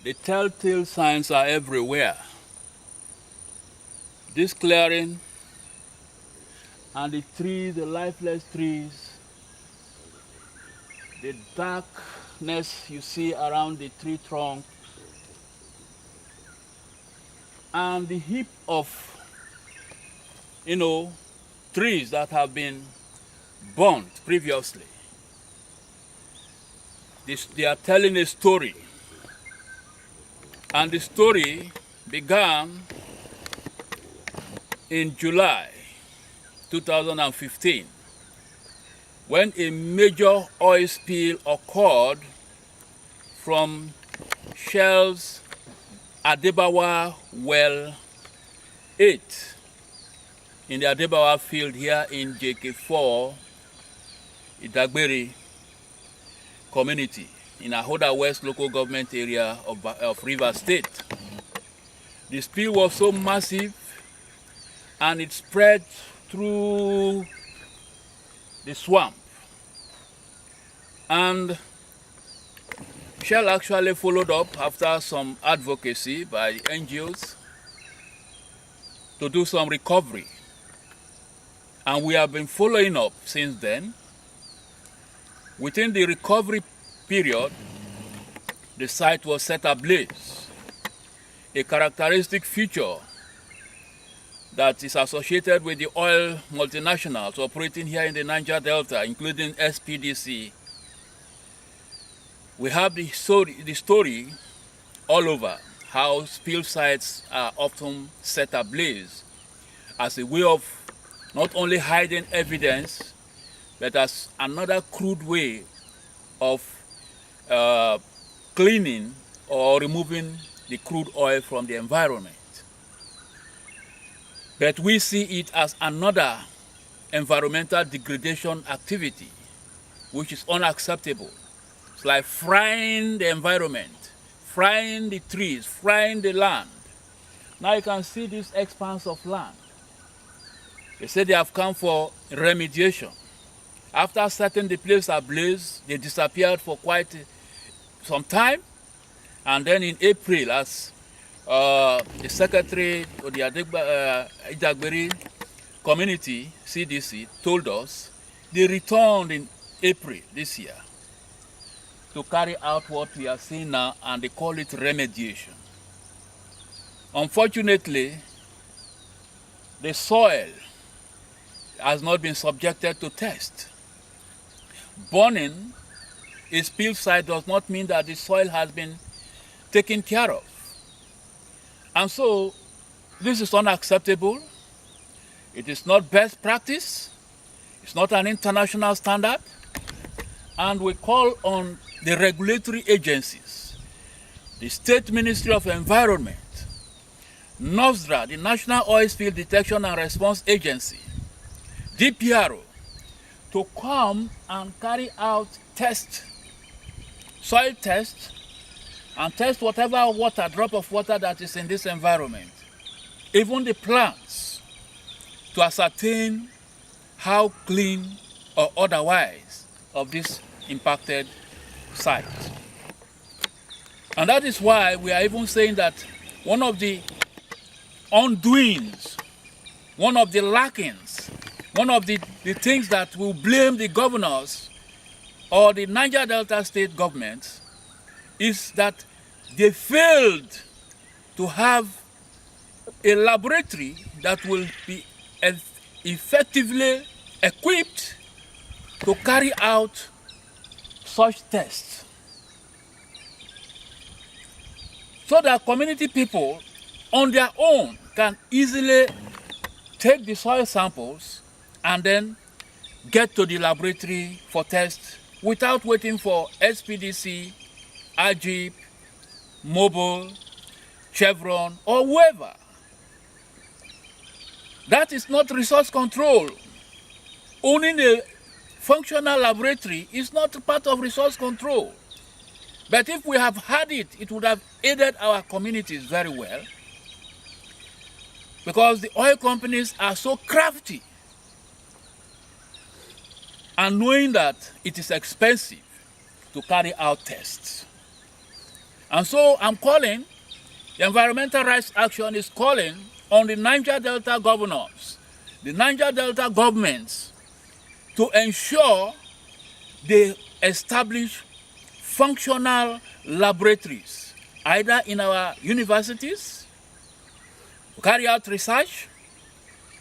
The telltale signs are everywhere. This clearing and the trees, the lifeless trees, the darkness you see around the tree trunk, and the heap of, trees that have been burnt previously. They are telling a story. And the story began in July 2015 when a major oil spill occurred from Shell's Edagberi well 8 in the Edagberi field here in JK4 Edagberi community in Ahoda West local government area of Rivers State. The spill was so massive and it spread through the swamp. And Shell actually followed up after some advocacy by NGOs to do some recovery. And we have been following up since then. Within the recovery period, the site was set ablaze, a characteristic feature that is associated with the oil multinationals operating here in the Niger Delta, including SPDC. We have the story all over how spill sites are often set ablaze as a way of not only hiding evidence, but as another crude way of cleaning or removing the crude oil from the environment. But we see it as another environmental degradation activity, which is unacceptable. It's like frying the environment, frying the trees, frying the land. Now you can see this expanse of land. They say they have come for remediation. After setting the place ablaze, they disappeared for quite some time. And then in April, as the secretary of the Edagberi community, CDC, told us, they returned in April this year to carry out what we are seeing now, and they call it remediation. Unfortunately, the soil has not been subjected to test. Burning a spill site does not mean that the soil has been taken care of. And so this is unacceptable. It is not best practice. It's not an international standard. And we call on the regulatory agencies, the State Ministry of Environment, NOSDRA, the National Oil Spill Detection and Response Agency, DPRO, to come and carry out soil tests, and test whatever drop of water that is in this environment, even the plants, to ascertain how clean or otherwise of this impacted site. And that is why we are even saying that one of the undoings, one of the lackings, one of the things that will blame the governors or the Niger Delta state government is that they failed to have a laboratory that will be effectively equipped to carry out such tests, so that community people on their own can easily take the soil samples and then get to the laboratory for tests without waiting for SPDC, AGIP, Mobile, Chevron, or whoever. That is not resource control. Owning a functional laboratory is not part of resource control. But if we have had it, it would have aided our communities very well, because the oil companies are so crafty, and knowing that it is expensive to carry out tests. And so I'm calling, the Environmental Rights Action is calling on the Niger Delta governors, the Niger Delta governments, to ensure they establish functional laboratories, either in our universities, to carry out research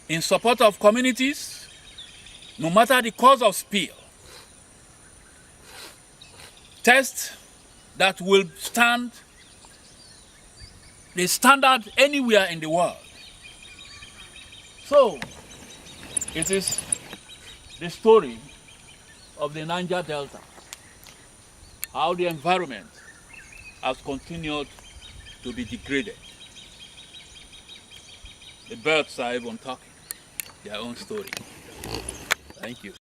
in support of communities, no matter the cause of spill. Tests that will stand the standard anywhere in the world. So, it is the story of the Niger Delta, how the environment has continued to be degraded. The birds are even talking their own story. Thank you.